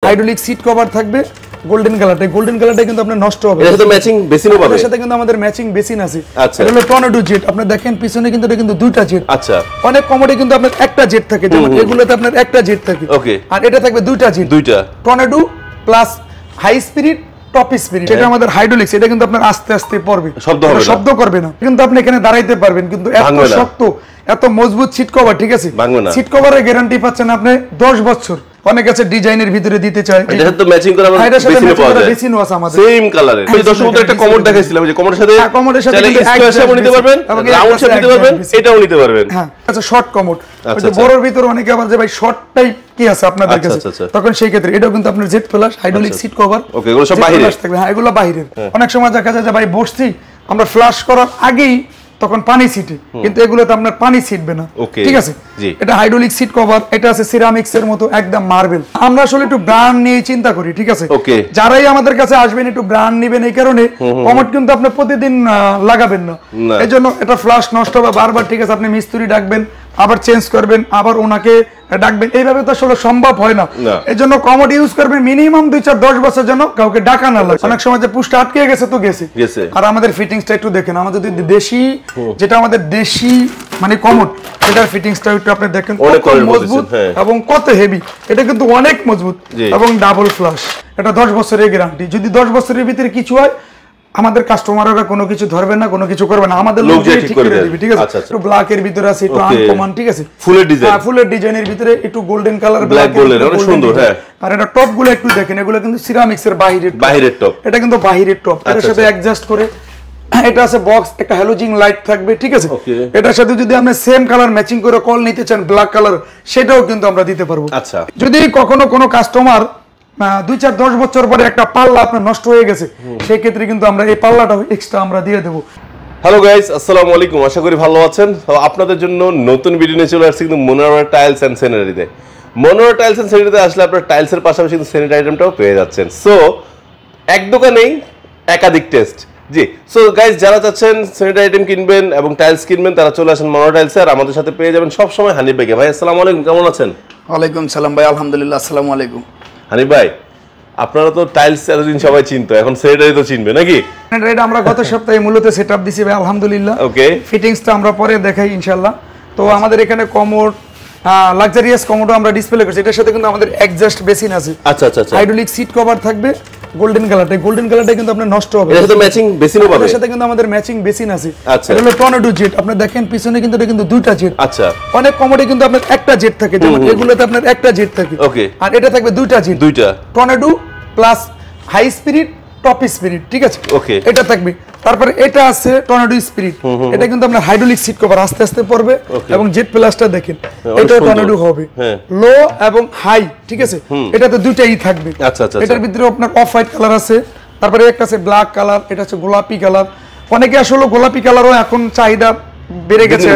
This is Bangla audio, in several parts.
হাইড্রোলিক সিট কভার থাকবে গোল্ডেন কালারটা কিন্তু আপনার নষ্ট হবে এর সাথে ম্যাচিং বেসিনও পাবে এর সাথে কিন্তু আমাদের ম্যাচিং বেসিন আছে আচ্ছা এটা হলো টর্নেডো জেট আপনি দেখেন পিছনে কিন্তু এটা কিন্তু দুইটা জেট আচ্ছা অনেক কমোডে কিন্তু আপনার একটা জেট থাকে যেমন এগুলোতে আপনার একটা জেট থাকে ওকে আর এটা থাকবে দুইটা জেট দুইটা tornado plus high spirit top spirit এটা আমাদের হাইড্রোলিক্স এটা কিন্তু আপনার আস্তে আস্তে পড়বে শব্দ করবে না কিন্তু আপনি এখানে দাঁড়াইতে পারবেন কিন্তু এত শক্ত এত মজবুত সিট কভার ঠিক আছে সিট কভারের গ্যারান্টি পাচ্ছেন আপনি 10 বছর অনেক আছে ডিজাইনের ভিতরে দিতে চায় এটা তো ম্যাচিং করা আমাদের বেসিনে পাওয়া যায় বেসিনও আছে আমাদের সেম কালারের এই দর্শকদের একটা কমোড দেখাইছিলাম যে কমোডের সাথে স্কয়ার শেপও নিতে পারবেন রাউন্ড শেপ নিতে পারবেন এটাও নিতে পারবেন হ্যাঁ আচ্ছা শর্ট কমোড ওই যে বড়র ভিতরে অনেকে আবার যে ভাই শর্ট টাইপ কি আছে আপনাদের কাছে তখন সেই ক্ষেত্রে এটাও কিন্তু আপনার Z plus hydraulic seat cover okay এগুলো সব বাইরে থাকবে হ্যাঁ এগুলো বাইরের অনেক সময় দেখা যায় যে ভাই বসছি আমরা ফ্লাশ করার আগেই তখন পানি ছিটে কিন্তু এগুলোতে আপনার পানি ছিটবে না ঠিক আছে এটা হাইড্রোলিক সিট কভার এটা আছে সিরামিক্স এর মতো একদম মার্বেল আমরা আসলে একটু ব্র্যান্ড নিয়ে চিন্তা করি ঠিক আছে যারাই আমাদের কাছে আসবেন একটু ব্র্যান্ড নেবেন এই কারণে কমোড কিন্তু আপনি প্রতিদিন লাগাবেন না এজন্য এটা ফ্লাশ নষ্ট হবে বারবার ঠিক আছে আপনি মিস্ত্রি ডাকবেন আবার চেঞ্জ করবেন আবার ওনাকে ডাকবেন এইভাবে তো আসলে সম্ভব হয় না এজন্য কমোড ইউজ করবেন মিনিমাম 2-4-10 বছর জন্য কাউকে ডাকা না লাগে অনেক সময় যে পুশটা আটকে গেছে তো গেছে আর আমাদের ফিটিংসটা একটু দেখেন আমাদের যদি দেশি যেটা আমাদের দেশি মানে কমোড এটার ফিটিংসটা একটু আপনি দেখেন কত মজবুত এবং কত হেভি এটা কিন্তু অনেক মজবুত এবং ডাবল ফ্লাশ এটা 10 বছরের গ্যারান্টি যদি 10 বছরের ভিতরে কিছু হয় আমাদের কাস্টমাররা কোনো কিছু ধরবে না কোনো কিছু করবে না আমাদের লোক ঠিক করে দিবে ঠিক আছে একটু ব্ল্যাক এর ভিতরে আছে একটু আনকমন ঠিক আছে ফুলের ডিজাইনের ভিতরে একটু গোল্ডেন কালার ব্ল্যাক গোল্ডেন অনেক সুন্দর হ্যাঁ আর এটা টপ গুলো একটু দেখেন এগুলো কিন্তু সিরামিক্স এর বাহিরের টপ এটা কিন্তু বাহিরের টপ এর সাথে অ্যাডজাস্ট করে এটা আছে বক্স একটা হ্যালোজিন লাইট থাকবে ঠিক আছে এটার সাথে যদি আপনি সেম কালার ম্যাচিং করে কল নিতে চান ব্ল্যাক কালার সেটাও কিন্তু আমরা দিতে পারবো আচ্ছা যদি কখনো কোনো কাস্টমার 2-4-10 বছর পরে একটা পাল্লা আপনার নষ্ট হয়ে গেছে সেই ক্ষেত্রে কিন্তু আমরা এই পাল্লাটা এক্সট্রা আমরা দিয়ে দেব হ্যালো গাইস আসসালামু আলাইকুম আশা করি ভালো আছেন তো আপনাদের জন্য নতুন ভিডিও নিয়ে চলে আসছি কিন্তু মনোরা টাইলস এন্ড স্যানিটারিতে মনোরা টাইলস এন্ড স্যানিটারিতে আসলে আপনারা টাইলসের পাশাপাশি কিন্তু স্যানিটারি আইটেমটাও পেয়ে যাচ্ছেন সো এক দোকানেই একাধিক টেস্ট জি সো গাইস যারা চাচ্ছেন স্যানিটারি আইটেম কিনবেন এবং টাইলস কিনবেন তারা চলে আসেন মনোরা টাইলস আর আমাদের সাথে পেয়ে যাবেন সব সময় হানিফ ভাইকে ভাই আসসালামু আলাইকুম কেমন আছেন ওয়ালাইকুম সালাম ভাই আলহামদুলিল্লাহ আসসালামু আলাইকুম হানিফ ভাই আপনারা তো টাইলস এতদিন সবাই চিনতো এখন স্যানিটারি তো চিনবে নাকি স্যানিটারি আমরা গত সপ্তাহে মূলত সেটআপ দিছি ভাই আলহামদুলিল্লাহ ওকে ফিটিংসটা আমরা পরে দেখাই ইনশাআল্লাহ তো আমাদের এখানে কমোড লাক্সারিয়াস কমোডও আমরা ডিসপ্লে করছি এটার সাথে কিন্তু আমাদের অ্যাডজাস্ট বেসিন আছে আচ্ছা আচ্ছা হাইড্রোলিক সিট কভার থাকবে গোল্ডেন কালারটা কিন্তু আপনার নষ্ট হবে এর সাথে ম্যাচিং বেসিনও পাবে এর সাথে কিন্তু আমাদের ম্যাচিং বেসিন আছে আচ্ছা এটা হলো টর্নেডো জেট আপনি দেখেন পিছনে কিন্তু এটা কিন্তু দুইটা জেট আচ্ছা অনেক কমোডে কিন্তু আপনার একটা জেট থাকে যেমন এগুলোতে আপনার একটা জেট থাকে ওকে আর এটা থাকবে দুইটা জেট দুইটা tornado plus high spirit top spirit ঠিক আছে ওকে এটা থাকবে তারপরে এটা আছে টর্নেডো স্পিরিট এটা কিন্তু আপনার হাইড্রোলিক সিট কভার আস্তে আস্তে পড়বে এবং জেট প্লাসটা দেখেন এটা টর্নেডো হবে লো এবং হাই ঠিক আছে এটাতে দুইটাই থাকবে আচ্ছা আচ্ছা এটার ভিতরে আপনার অফ হোয়াইট কালার আছে তারপরে একটা আছে ব্ল্যাক কালার এটা আছে গোলাপি কালার অনেকে আসলে গোলাপি কালারও এখন চাহিদা বেড়ে গেছে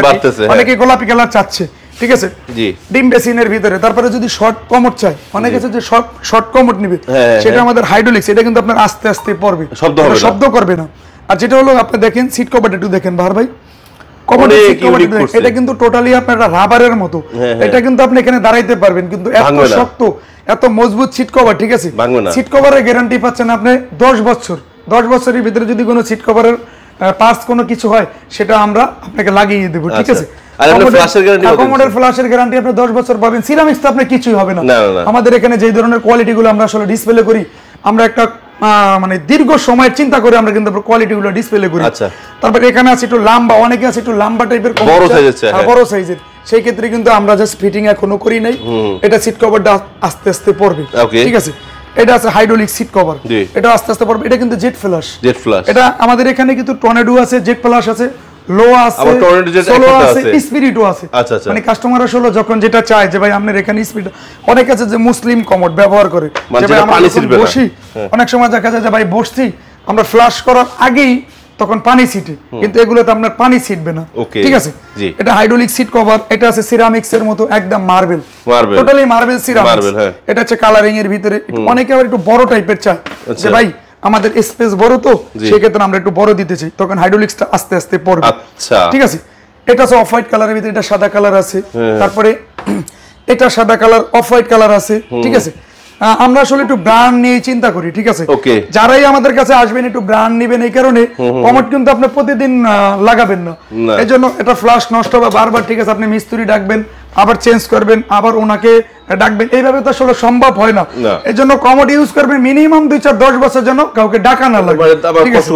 অনেকে গোলাপি কালার চাচ্ছে ঠিক আছে জি ডিম বেসিনের ভিতরে তারপরে যদি শর্ট কমোড চাই অনেকে আছে যে শর্ট কমোড নেবে সেটা আমাদের হাইড্রোলিক্স এটা কিন্তু আপনার আস্তে আস্তে পড়বে শব্দ করবে না আর যেটা হলো আপনি দেখেন সিট কভারটা একটু দেখেন বাহার ভাই কমোডের সিট কভারটা এটা কিন্তু টোটালি আপনার রাবারের মতো এটা কিন্তু আপনি এখানে দাঁড়াইতে পারবেন কিন্তু এত শক্ত এত মজবুত সিট কভার ঠিক আছে সিট কভারের গ্যারান্টি পাচ্ছেন আপনি 10 বছর 10 বছরের ভিতরে যদি কোনো সিট কভারের পার্টস কোনো কিছু হয় সেটা আমরা আপনাকে লাগিয়ে দেব ঠিক আছে আর আমরা ফ্ল্যাশের গ্যারান্টি কমোডের ফ্ল্যাশের গ্যারান্টি আপনি 10 বছর পাবেন সিরামিক্স তো আপনি কিছুই হবে না আমাদের এখানে যেই ধরনের কোয়ালিটি গুলো আমরা আসলে ডিসপ্লে করি আমরা একটা মানে দীর্ঘ সময়ের চিন্তা করে আমরা কিন্তু কোয়ালিটি গুলো ডিসপ্লে করি আচ্ছা তারপর এখানে আছে একটু লম্বা অনেকে আছে একটু লম্বা টাইপের বড় সাইজের সেই ক্ষেত্রে কিন্তু আমরা জাস্ট ফিটিং এখনো করি নাই এটা সিট কভারটা আস্তে আস্তে পড়বে ঠিক আছে এটা আছে হাইড্রোলিক সিট কভার এটা আস্তে আস্তে পড়বে এটা কিন্তু জেট ফ্ল্যাশ এটা আমাদের এখানে কিন্তু টর্নেডো আছে জেট ফ্ল্যাশ আছে লো আছে আবার টর্নেডো জেট একটা আছে স্পিরিটও আছে আচ্ছা আচ্ছা মানে কাস্টমার আসলে যখন যেটা চায় যে ভাই আপনার এখানে স্পিড অনেক আছে যে মুসলিম কমোড ব্যবহার করে যে ভাই আমরা বসি অনেক সময় দেখা যায় যে ভাই বসছি আমরা ফ্ল্যাশ করার আগেই তখন পানি ছিটে কিন্তু এগুলোতে আপনার পানি ছিটবে না ঠিক আছে এটা হাইড্রোলিক সিট কভার এটা আছে সিরামিক্স এর মতো একদম মার্বেল টোটালি মার্বেল সিরামিক্স এটা আছে কালারিং এর ভিতরে অনেকে আবার একটু বড় টাইপের চায় যে ভাই আমাদের স্পেস বড় তো সেই ক্ষেত্রে আমরা একটু বড় দিতে চাই তখন হাইড্রোলিক্সটা আস্তে আস্তে পড়বে আচ্ছা ঠিক আছে এটা আছে অফ হোয়াইট কালারের ভিতরে এটা সাদা কালার আছে তারপরে এটা সাদা কালার অফ হোয়াইট কালার আছে ঠিক আছে আমরা আসলে একটু ব্র্যান্ড নিয়ে চিন্তা করি, ঠিক আছে? যারাই আমাদের কাছে আসবেন একটু ব্র্যান্ড নেবেন, এই কারণে কমোড কিন্তু আপনি প্রতিদিন লাগাবেন না, এই জন্য এটা ফ্লাশ নষ্ট হবে বারবার, ঠিক আছে? আপনি মিস্ত্রি ডাকবেন, আবার চেঞ্জ করবেন, আবার ওনাকে ডাকবেন, এইভাবে তো আসলে সম্ভব হয় না। এই জন্য কমোড ইউজ করবেন মিনিমাম 2-4-10 বছর যেন কাউকে ডাকা না লাগে, ঠিক আছে?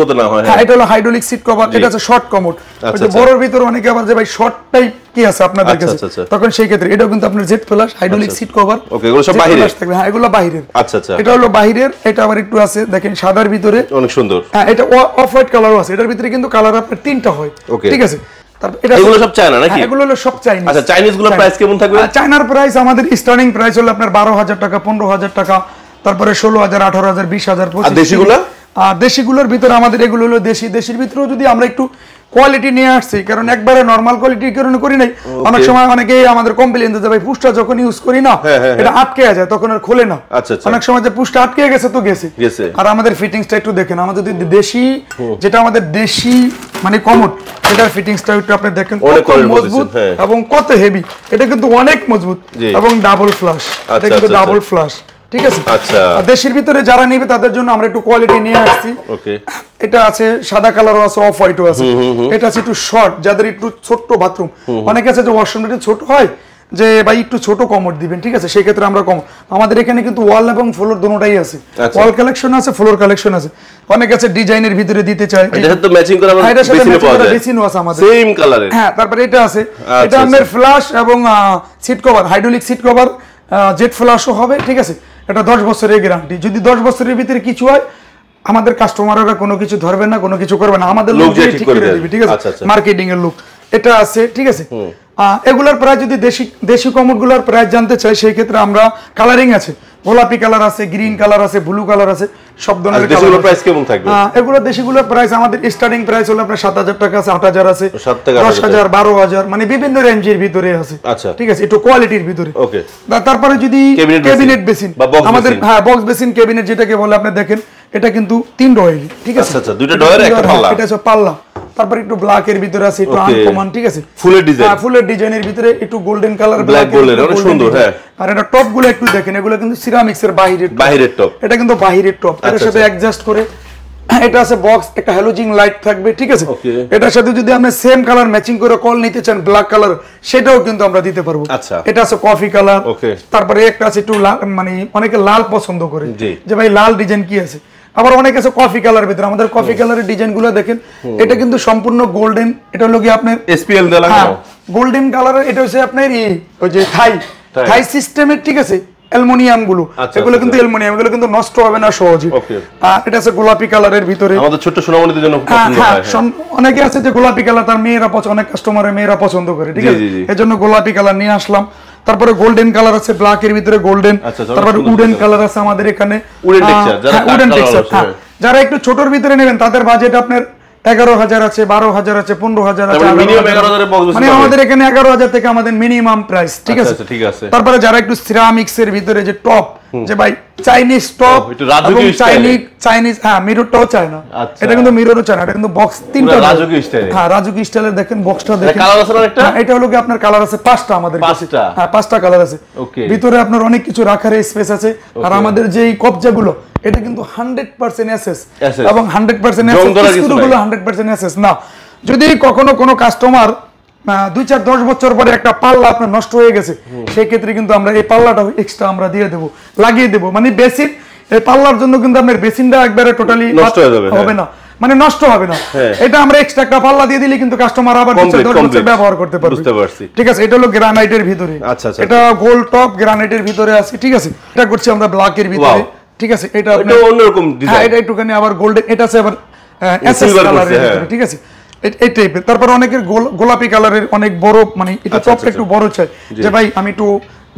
হ্যাঁ, এটা হলো হাইড্রোলিক সিট কভার, এটা আছে শর্ট কমোড। ওই যে বড়র ভিতরে অনেকে আবার যে ভাই শর্ট টাইপ কি আছে আপনাদের কাছে, তখন সেই ক্ষেত্রে এটাও কিন্তু আপনার Z plus hydraulic seat cover. Okay, এগুলো সব বাইরের থাকবে। হ্যাঁ, এগুলো বাইরের। আচ্ছা আচ্ছা, এটা হলো বাইরের। এটা আবার একটু আছে দেখেন সাদার ভিতরে, অনেক সুন্দর। হ্যাঁ, এটা অফ হোয়াইট কালারও আছে। এটার ভিতরে কিন্তু কালার আপনার 3টা হয়, ঠিক আছে? এগুলো সব চায়না নাকি? এগুলো হলো সব চাইনিজ। আচ্ছা, চাইনিজ গুলোর প্রাইস কেমন থাকবে? চায়নার প্রাইস আমাদের স্টার্টিং প্রাইস হলো আপনার 12,000 টাকা, 15,000 টাকা, তারপরে 16,000, 18,000, 20,000, 25,000। আর দেশিগুলো? আর দেশিগুলোর ভিতরে আমাদের এগুলো হলো দেশি। দেশির ভিতরেও যদি আমরা একটু কোয়ালিটি নিয়ে আসছি, কারণ একবারে নরমাল কোয়ালিটির কারণে করি নাই। অনেক সময় অনেকেই আমাদের কমপ্লেইন দিতে ভাই পুশটা যখন ইউজ করি না এটা আটকে যায়, তখন আর খোলে না। অনেক সময় যে পুশটা আটকে গেছে তো গেছে। আর আমাদের ফিটিংসটা একটু দেখেন, আমাদের যদি দেশি, যেটা আমাদের দেশি মানে কমোড, এটার ফিটিংসটা একটু আপনি দেখেন কত মজবুত এবং কত হেভি। এটা কিন্তু অনেক মজবুত এবং ডাবল ফ্লাশ, এটা কিন্তু ডাবল ফ্লাশ, ঠিক আছে? আচ্ছা, দেশের ভিতরে যারা নেবে তাদের জন্য আমরা একটু কোয়ালিটি নিয়ে আসছি। ওকে, এটা আছে সাদা কালারও আছে, অফ হোয়াইটও আছে। এটা আছে একটু শর্ট, যাদের একটু ছোট বাথরুম, অনেক আছে যে ওয়াশরুমটা একটু ছোট হয়, যে ভাই একটু ছোট কমোড দিবেন, ঠিক আছে? সেই ক্ষেত্রে আমরা কম, আমাদের এখানে কিন্তু ওয়াল এবং ফ্লোর দুটোটাই আছে। ওয়াল কালেকশন আছে, ফ্লোর কালেকশন আছে। অনেক আছে ডিজাইনের ভিতরে দিতে চায়, এটা তো ম্যাচিং করা আমাদের বেসিনে পাওয়া যায়, বেসিনও আছে আমাদের সেম কালারের। হ্যাঁ, তারপরে এটা আছে, এটা আমাদের ফ্ল্যাশ এবং seat cover, hydraulic seat cover, jet ফ্ল্যাশও হবে, ঠিক আছে? এটা 10 বছরের গ্যারান্টি। যদি 10 বছরের ভিতরে কিছু হয়, আমাদের কাস্টমাররা কোনো কিছু ধরবে না, কোনো কিছু করবে না, আমাদের লোক ঠিক করে দিবে, ঠিক আছে? মার্কেটিং এর লোক এটা আছে, ঠিক আছে? এগুলার প্রাইস যদি দেশি কমোডগুলোর প্রাইস জানতে চাই, সেই ক্ষেত্রে আমরা কালারিং আছে, গোলাপি কালার আছে, গ্রিন কালার আছে, ব্লু কালার আছে, সব ধরনের কালার। প্রাইস কেমন থাকবে? এগুলো দেশিগুলোর প্রাইস আমাদের স্টার্টিং প্রাইস হলো আপনার 7,000 টাকা আছে, 8,000 আছে, 10,000, 12,000, মানে বিভিন্ন রেঞ্জের ভিতরে আছে, ঠিক আছে? একটু কোয়ালিটির ভিতরে। ওকে, তারপরে যদি ক্যাবিনেট বেসিন আমাদের, হ্যাঁ, বক্স বেসিন ক্যাবিনেট যেটাকে বলে, আপনি দেখেন এটা কিন্তু 3 ডয়েল, ঠিক আছে? আচ্ছা, দুটো ডয়ের একটা পাল্লা, এটা হচ্ছে পাল্লা। তারপর একটু ব্ল্যাক এর ভিতরে আছে, একটু আনকমন, ঠিক আছে? ফুলের ডিজাইন, হ্যাঁ, ফুলের ডিজাইনের ভিতরে একটু গোল্ডেন কালার, ব্ল্যাক গোল্ডেন, অনেক সুন্দর। হ্যাঁ, আর এটা টপ গুলো একটু দেখেন, এগুলো কিন্তু সিরামিক্স এর বাহিরের টপ, এটা কিন্তু বাহিরের টপ। এর সাথে অ্যাডজাস্ট করে এটা আছে বক্স, একটা হ্যালোজিন লাইট থাকবে, ঠিক আছে? এটার সাথে যদি আপনি সেম কালার ম্যাচিং করে কল নিতে চান, ব্ল্যাক কালার, সেটাও কিন্তু আমরা দিতে পারবো। এটা আছে কফি কালার। তারপরে একটা আছে একটু মানে অনেকে লাল পছন্দ করে, যে ভাই লাল ডিজাইন কি আছে, আবার অনেক আছে কফি কালার ভিতরে। আমাদের কফি কালারের ডিজাইনগুলো দেখেন, এটা কিন্তু সম্পূর্ণ গোল্ডেন, এটা হলো কি আপনার এসপিএল দেওয়া লাগানো গোল্ডেন কালারের। এটা হচ্ছে আপনার ওই যে থাই সিস্টেমের, ঠিক আছে? অ্যালুমিনিয়াম গুলো, এগুলো কিন্তু অ্যালুমিনিয়াম, এগুলো কিন্তু নষ্ট হবে না সহজে। এটা আছে গোলাপি কালারের ভিতরে, আমাদের ছোট সোনামণিদের জন্য পছন্দ হয়। অনেকে আছে যে গোলাপি কালার তার মেয়েরা পছন্দ, অনেক কাস্টমারের মেয়েরা পছন্দ করে, ঠিক আছে? এজন্য গোলাপি কালার নিয়ে আসলাম। তারপরে গোল্ডেন কালার আছে, ব্ল্যাক এর ভিতরে গোল্ডেন। তারপরে উডেন কালার আছে আমাদের এখানে, উডেন টেক্সচার। যারা একটু ছোটর ভিতরে নেবেন তাদের বাজেট আপনার 11,000 আছে, 12,000 আছে, 15,000 আছে, মানে আমাদের এখানে 11,000 থেকে আমাদের মিনিমাম প্রাইস, ঠিক আছে? তারপরে যারা একটু সিরামিক্স এর ভিতরে যে টপ, যে ভাই চাইনিজ টপ, চাইনিজ, হ্যাঁ, মিররটাও চায় না, এটা কিন্তু মিররও চায় না, এটা কিন্তু বক্স 3টা রাজুকি স্টাইল। হ্যাঁ, রাজুকি স্টাইলের দেখেন বক্সটা দেখেন, কালার আছে একটা, এটা হলো কি আপনার কালার আছে 5টা আমাদের কাছে। হ্যাঁ, 5টা কালার আছে। ভিতরে আপনার অনেক কিছু রাখার স্পেস আছে। আর আমাদের যে এই কবজাগুলো, এটা কিন্তু 100% এসএস এবং 100% এসএস, স্ক্রুগুলো 100% এসএস না। যদি কখনো কোনো কাস্টমার 2-4-10 বছর পরে একটা পাল্লা আপনার নষ্ট হয়ে গেছে, সেই ক্ষেত্রে কিন্তু আমরা এই পাল্লাটা এক্সট্রা আমরা দিয়ে দেবো, লাগিয়ে দেবো। মানে বেসিন, এই পাল্লার জন্য কিন্তু আপনার বেসিনটা একবারে টোটালি নষ্ট হবে না, মানে নষ্ট হবে না। এটা আমরা এক্সট্রা একটা পাল্লা দিয়ে দিলে কিন্তু কাস্টমার আবার 2-4-10 বছর ব্যবহার করতে পারবে। বুঝতে পারছি, ঠিক আছে? এটা হলো গ্রানাইটের ভিতরে, এটা গোল্ড টপ গ্রানাইটের ভিতরে আছে, ঠিক আছে? এটা করছি আমরা ব্ল্যাক এর ভিতরে, ঠিক আছে? এটা অন্যরকম ডিজাইন, হ্যাঁ, এটা একটুখানি আবার গোল্ডেন, এটা আছে আবার এসএস কালারের ভিতরে, ঠিক আছে? এই টাইপের। তারপর অনেকের গোলাপি কালারের অনেক বড়, মানে এটা টপটা একটু বড় চাই, যে ভাই আমি একটু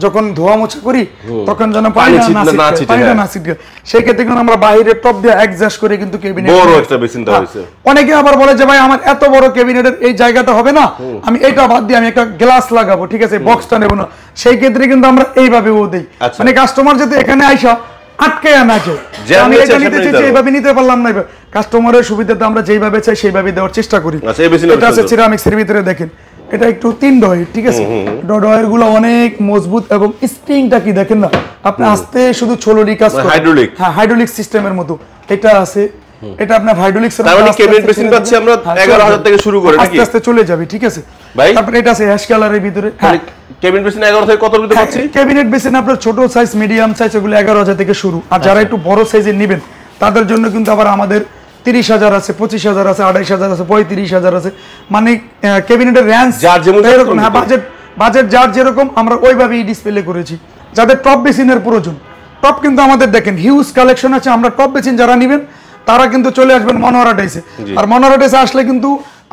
যখন ধোয়া মোছা করি তখন যেন পানিটা না ছিটকে, সেই ক্ষেত্রে কিন্তু আমরা বাইরের টপ দিয়ে অ্যাডজাস্ট করে কিন্তু ক্যাবিনেট বড় একটা বেসিনটা হইছে। অনেকে আবার বলে যে ভাই আমার এত বড় ক্যাবিনেটের এই জায়গাটা হবে না, আমি এটা বাদ দিয়ে আমি একটা গ্লাস লাগাবো, ঠিক আছে? বক্সটা নেব না, সেই ক্ষেত্রে কিন্তু আমরা এইভাবেও দেই, মানে কাস্টমার যাতে এখানে আইসা আটকে না যায়, আমি এটা নিতে চাইছি এইভাবে নিতে পারলাম না, কাস্টমারের সুবিধাতে আমরা যেইভাবে চাই সেইভাবে দেওয়ার চেষ্টা করি। এটা আছে সিরামিক্স এর ভিতরে দেখেন, এটা একটু 3 ডয়ের, ঠিক আছে। ডয়ের গুলো অনেক মজবুত এবং স্প্রিংটা কি দেখেন না, আপনি আস্তে শুধু ছোলরি কাজ করে, হাইড্রোলিক, হ্যাঁ হাইড্রোলিক সিস্টেমের মতো এটা আছে। এটা আপনার হাইড্রোলিক তার মানে কেবিনেট বেসিন পাচ্ছি আমরা 11000 থেকে শুরু করে নাকি আস্তে আস্তে চলে যাবে, ঠিক আছে ভাই। তারপর এটা আছে অ্যাশ কালারের ভিতরে, কেবিনেট বেসিন 11 থেকে কত ভিতরে পাচ্ছি? কেবিনেট বেসিন আপনার ছোট সাইজ, মিডিয়াম সাইজ এগুলো 11000 থেকে শুরু। আর যারা একটু বড় সাইজের নেবেন তাদের জন্য কিন্তু আবার আমাদের 30000 আছে, 25000 আছে, 28000 আছে, 35000 আছে। মানে ক্যাবিনেটের রেঞ্জ যার যেমন এরকম, হ্যাঁ বাজেট যার যেরকম আমরা ওইভাবেই ডিসপ্লে করেছি। যাদের টপ বেসিনের প্রয়োজন, টপ কিন্তু আমাদের দেখেন হিউজ কালেকশন আছে। আমরা টপ বেসিন যারা নেবেন তারা কিন্তু চলে আসবেন মনোহরা টাইসে। আর মনোহরা টাইসে আসলে কিন্তু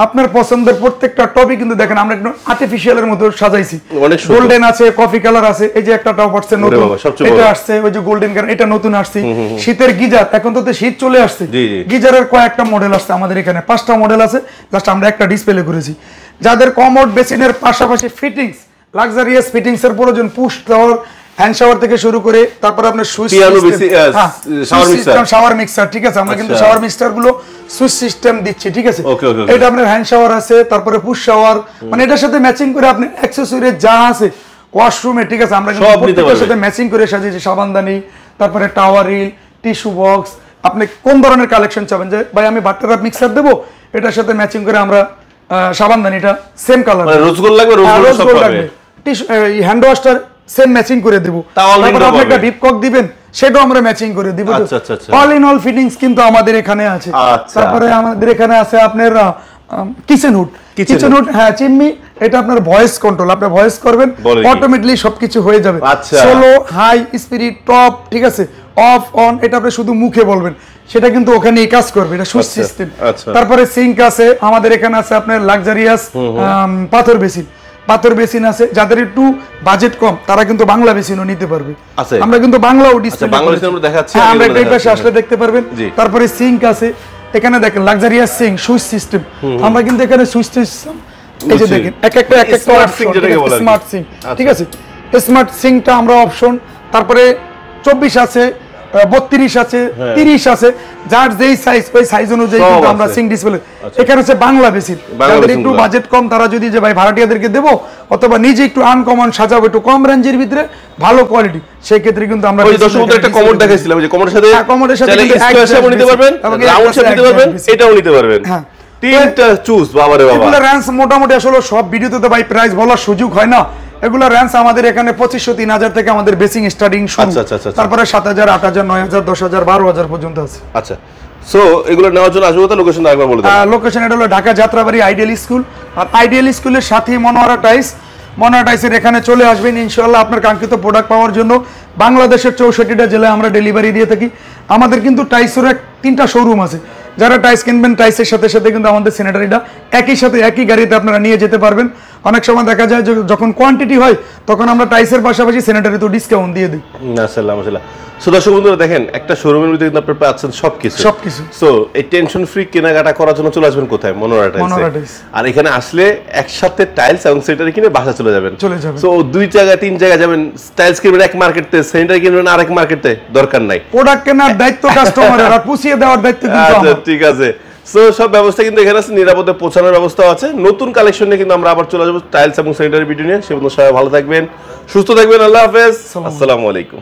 আপনার পছন্দের প্রত্যেকটা টপই কিন্তু দেখেন আমরা একটু আর্টিফিশিয়ালের মতো সাজাইছি। গোল্ডেন আছে, কফি কালার আছে, এই যে একটা টপ আসছে নতুন, এটা আসছে ওই যে গোল্ডেন কালার, এটা নতুন আসছে। শীতের গিজার, এখন তো শীত চলে আসছে, গিজারের কয়েকটা মডেল আসছে আমাদের এখানে, 5টা মডেল আছে, জাস্ট আমরা একটা ডিসপ্লে করেছি। যাদের কমোড বেসিনের পাশাপাশি ফিটিংস, লাক্সারিয়াস ফিটিংস এর প্রয়োজন, পুশ শাওয়ার, হ্যান্ড শাওয়ার থেকে শুরু করে তারপর আপনার সুইচ সিস্টেম, শাওয়ার মিক্সার, ঠিক আছে। আমরা কিন্তু শাওয়ার মিক্সার গুলো সুইচ সিস্টেম দিচ্ছি, ঠিক আছে। এটা আপনার হ্যান্ড শাওয়ার আছে, তারপরে পুশ শাওয়ার, মানে এটার সাথে ম্যাচিং করে আপনি অ্যাকসেসরি যা আছে ওয়াশরুমে, ঠিক আছে, আমরা কিন্তু প্রত্যেকটার সাথে ম্যাচিং করে সাজিয়েছি। সাবানদানি, তারপরে টাওয়ারিল, টিস্যু বক্স, আপনি কোন ধরনের কালেকশন চাবেন, যে ভাই আমি বাটার আপ মিক্সার দেবো, এটার সাথে ম্যাচিং করে আমরা সাবানদানিটা সেম কালার, মানে রোজ গোল্ড লাগবে, রোজ গোল্ড লাগবে, টিস্যু হ্যান্ড ওয়াশটা সেম ম্যাচিং করে দেব। তারপর আপনি একটা ডিপ কক দিবেন, সেটাও আমরা ম্যাচিং করে দিব। অল ইন অল ফিটিংস কিন্তু আমাদের এখানে আছে। তারপরে আমাদের এখানে আছে আপনার কিচেন হুড, হ্যাঁ চিমনি, এটা আপনার ভয়েস কন্ট্রোল, আপনি ভয়েস করবেন অটোমেটিক্যালি সবকিছু হয়ে যাবে। সোলো, হাই, স্পিরিট, টপ, ঠিক আছে, অফ অন, এটা আপনি শুধু মুখে বলবেন, সেটা কিন্তু ওখানেই কাজ করবে, এটা সুইচ সিস্টেম। তারপরে সিঙ্ক আছে আমাদের এখানে, আছে আপনার লাক্সারিয়াস পাথর বেসিন আছে। যাদের একটু বাজেট কম তারা কিন্তু বাংলা বেসিনও নিতে পারবে, আমরা কিন্তু বাংলাও ডিসপ্লে দেখাচ্ছি, আমরা এই পাশে আসলে দেখতে পারবেন। তারপরে সিঙ্ক আছে এখানে, দেখেন লাক্সারিয়াস সিঙ্ক, সুইচ সিস্টেম, আমরা কিন্তু এখানে সুইচ সিস্টেম, এই যে দেখেন এক একটা স্মার্ট সিঙ্ক, ঠিক আছে। স্মার্ট সিঙ্কটা আমরা অপশন, তারপরে 24 আছে, 32 আছে, 30 আছে, যার যেই সাইজ ওই সাইজ অনুযায়ী কিন্তু আমরা সিঙ্ক ডিসপ্লে। এখানে আছে বাংলা বেসিন, যাদের একটু বাজেট কম তারা যদি যে ভাই ভাড়াটিয়াদেরকে দেবো অথবা নিজে একটু আনকমন সাজাবো একটু কম রেঞ্জের ভিতরে ভালো কোয়ালিটি, সেই ক্ষেত্রে কিন্তু আমরা ওই দর্শকদের একটা কমোড দেখাইছিলাম, যে কমোডের সাথে স্কয়ার শেপও নিতে পারবেন, রাউন্ড শেপ নিতে পারবেন, এটাও নিতে পারবেন। হ্যাঁ, তিনটা চুজ, বাবারে বাবা। এগুলা রেঞ্জ মোটামুটি আসলে সব ভিডিওতে তো ভাই প্রাইস বলার সুযোগ হয় না। এগুলা রেঞ্জ আমাদের এখানে 2500 3000 থেকে আমাদের বেসিং স্টার্টিং শুরু, তারপরে 7000 8000 9000 10000 12000 পর্যন্ত আছে। আচ্ছা, সো এগুলো নেওয়ার জন্য আসবে তো লোকেশন একবার বলে দাও। লোকেশন এটা হলো ঢাকা যাত্রাবাড়ি আইডিয়াল স্কুল, আর আইডিয়াল স্কুলের সাথেই মনোহরা টাইসের এখানে চলে আসবেন ইনশাআল্লাহ আপনার কাঙ্ক্ষিত প্রোডাক্ট পাওয়ার জন্য। বাংলাদেশের 64টা জেলায় আমরা ডেলিভারি দিয়ে থাকি। আমাদের কিন্তু টাইসের 3টা শোরুম আছে, যারা টাইস কিনবেন টাইসের সাথে সাথে কিন্তু আমাদের স্যানিটারিটা একই সাথে একই গাড়িতে আপনারা নিয়ে যেতে পারবেন। অনেক সময় দেখা যায় যে যখন কোয়ান্টিটি হয় তখন আমরা টাইসের পাশাপাশি স্যানিটারি তো ডিসকাউন্ট দিয়ে দিই। মাশাআল্লাহ মাশাআল্লাহ। সো দর্শক বন্ধুরা দেখেন, একটা শোরুমের মধ্যে কিন্তু আপনারা পাচ্ছেন সবকিছু। সো এই টেনশন ফ্রি কেনাকাটা করার জন্য চলে আসবেন কোথায়? মনোহরা টাইলস। আর এখানে আসলে একসাথে টাইলস এবং স্যানিটারি কিনে বাসা চলে যাবেন। সো 2 জায়গায় 3 জায়গায় যাবেন, টাইলস কিনবেন এক মার্কেটে, স্যানিটারি কিনবেন আরেক মার্কেটে, দরকার নাই। প্রোডাক্ট কেনার দায়িত্ব কাস্টমারের, আর পুষিয়ে দেওয়ার দায়িত্ব কিন্তু আমার। আচ্ছা ঠিক আছে। সো সব ব্যবস্থা কিন্তু এখানে আছে, নিরাপদে পৌঁছানোর ব্যবস্থাও আছে। নতুন কালেকশন নিয়ে কিন্তু আমরা আবার চলে যাবো টাইলস এবং স্যানিটারি ভিডিও নিয়ে। সে পর্যন্ত সবাই ভালো থাকবেন, সুস্থ থাকবেন। আল্লাহ হাফেজ, আসসালামু আলাইকুম।